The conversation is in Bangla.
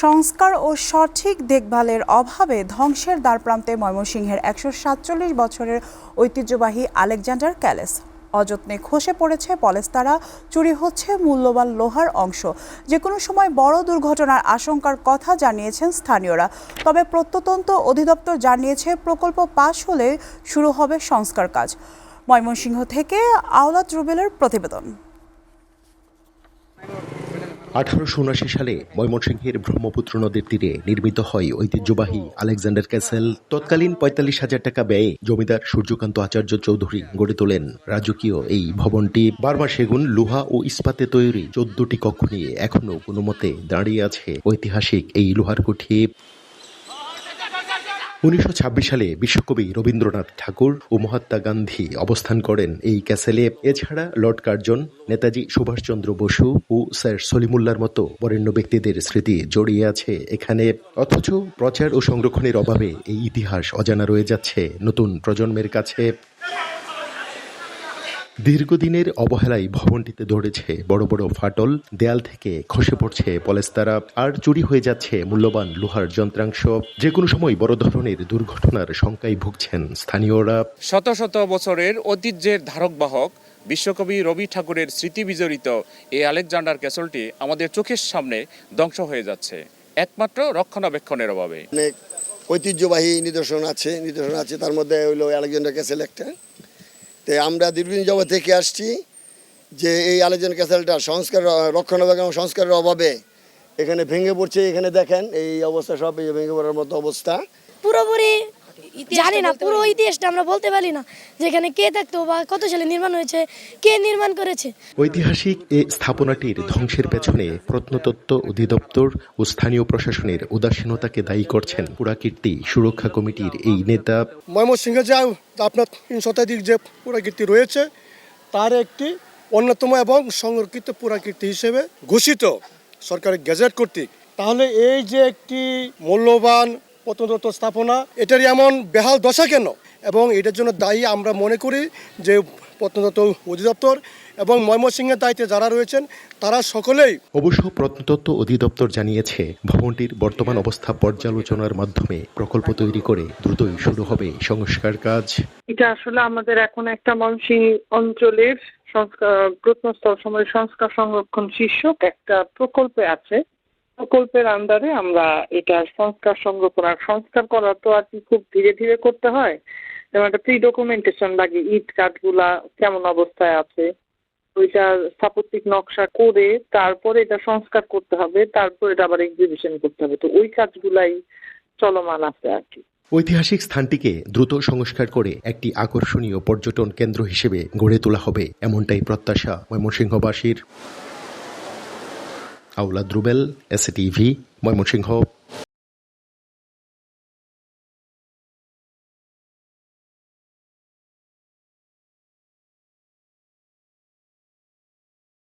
সংস্কার ও সঠিক দেখভালের অভাবে ধ্বংসের দ্বারপ্রান্তে ময়মনসিংহের ১৪৭ বছরের ঐতিহ্যবাহী আলেকজান্ডার প্যালেস। অযত্নে খসে পড়েছে পলেস্তারা, চুরি হচ্ছে মূল্যবান লোহার অংশ। যে কোনো সময় বড় দুর্ঘটনার আশঙ্কার কথা জানিয়েছেন স্থানীয়রা। তবে প্রত্নতত্ত্ব অধিদপ্তর জানিয়েছে প্রকল্প পাশ হলে শুরু হবে সংস্কার কাজ। ময়মনসিংহ থেকে আওলাদ রুবেলের প্রতিবেদন। 1879 সালে ময়মনসিংহের ব্রহ্মপুত্র নদীর তীরে নির্মিত হয় ঐতিহ্যবাহী আলেকজান্ডার ক্যাসেল। তৎকালীন ৪৫,০০০ টাকা ব্যয়ে জমিদার সূর্যকান্ত আচার্য চৌধুরী গড়ে তোলেন রাজকীয় এই ভবনটি। বার্মা সেগুন, লোহা ও ইস্পাতে তৈরি ১৪টি কক্ষ নিয়ে এখনো কোনো মতে দাঁড়িয়ে আছে ঐতিহাসিক এই লোহার কুঠি। ১৯২৬ সালে বিশ্বকবি রবীন্দ্রনাথ ঠাকুর ও মহাত্মা গান্ধী অবস্থান করেন এই ক্যাসেলে। এছাড়া লর্ড কার্জন, নেতাজি সুভাষচন্দ্র বসু ও স্যার সলিমুল্লাহর মতো বরেণ্য ব্যক্তিদের স্মৃতি জড়িয়ে আছে এখানে। অথচ প্রচার ও সংরক্ষণের অভাবে এই ইতিহাস অজানা রয়ে যাচ্ছে নতুন প্রজন্মের কাছে। দীর্ঘদিনের অবহেলায় ভবনটিতে ধরেছে বড় বড় ফাটল, দেয়াল থেকে খসে পড়ছে পলেস্তারা, আর চুরি হয়ে যাচ্ছে মূল্যবান লোহার যন্ত্রাংশ। যে কোনো সময় বড় ধরনের দুর্ঘটনার শঙ্কায় ভুগছেন স্থানীয়রা। শত শত বছরের ঐতিহ্যের ধারক বাহক বিশ্বকবি রবি ঠাকুরের স্মৃতি বিজড়িত এই আলেকজান্ডার ক্যাসেলটি আমাদের চোখের সামনে ধ্বংস হয়ে যাচ্ছে একমাত্র রক্ষণাবেক্ষণের অভাবে। অনেক ঐতিহ্যবাহী নিদর্শন আছে, তার মধ্যে হইল আলেকজান্ডার ক্যাসেল একটা। তো আমরা দীর্ঘদিন যাবত থেকে আসছি যে এই আলেকজান্ডার ক্যাসেলটা সংস্কার, রক্ষণাবেক্ষণ সংস্কারের অভাবে এখানে ভেঙে পড়ছে। এখানে দেখেন এই অবস্থা, সব ভেঙে পড়ার মতো অবস্থা। পুরোপুরি জানি না, পুরো ইতিহাসটা আমরা বলতে পারি না যেখানে কে থাকতো বা কত সালে নির্মাণ হয়েছে, কে নির্মাণ করেছে। ঐতিহাসিক এই স্থাপনাটির ধ্বংসের পেছনে প্রত্নতত্ত্ব অধিদপ্তর ও স্থানীয় প্রশাসনের উদাসীনতাকে দায়ী করছেন পুরাকীর্তি সুরক্ষা কমিটির এই নেতা। ময়মনসিংহে যে আপনার ৩ শতাধিক যে পুরাকীর্তি রয়েছে তার একটি অন্যতম এবং সংরক্ষিত পুরাকীর্তি হিসেবে ঘোষিত সরকারের গেজেট কর্তৃক। তাহলে এই যে একটি মূল্যবান প্রত্নতত্ত্ব স্থাপনা, এটার এমন বেহাল দশা কেন? এবং এটার জন্য দায়ী আমরা মনে করি যে প্রত্নতত্ত্ব অধিদপ্তর এবং ময়মনসিংহের দায়িত্বে যারা রয়েছেন তারা সকলেই। অবশ্য প্রত্নতত্ত্ব অধিদপ্তর জানিয়েছে ভবনটির বর্তমান অবস্থা পর্যালোচনার মাধ্যমে প্রকল্প তৈরি করে দ্রুতই শুরু হবে সংস্কার কাজ। এটা আসলে আমাদের এখন একটা ময়মনসিংহ অঞ্চলের সংস্কার প্রত্নস্থল সময় সংস্কার সংরক্ষণ শীর্ষক একটা প্রকল্পে আছে। প্রকল্পের আন্ডারে আমরা এটা সংস্কার সংরক্ষণ, আর সংস্কার করা তো আর কি খুব ধীরে ধীরে করতে হয়। যেমন একটা প্রি ডকুমেন্টেশন লাগে, ইট কাঠগুলা কেমন অবস্থায় আছে, ওইটা স্থাপত্যিক নকশা করে তারপরে এটা সংস্কার করতে হবে, তারপর এটা আবার এক্সিবিশন করতে হবে। তো ওই কাজগুলাই চলমান আছে আর কি। ঐতিহাসিক স্থানটিকে দ্রুত সংস্কার করে একটি আকর্ষণীয় পর্যটন কেন্দ্র হিসেবে গড়ে তোলা হবে, এমনটাই প্রত্যাশা ময়মনসিংহবাসীর। আওলাদ রুবেল, এসএটিভি, ময়মনসিংহ।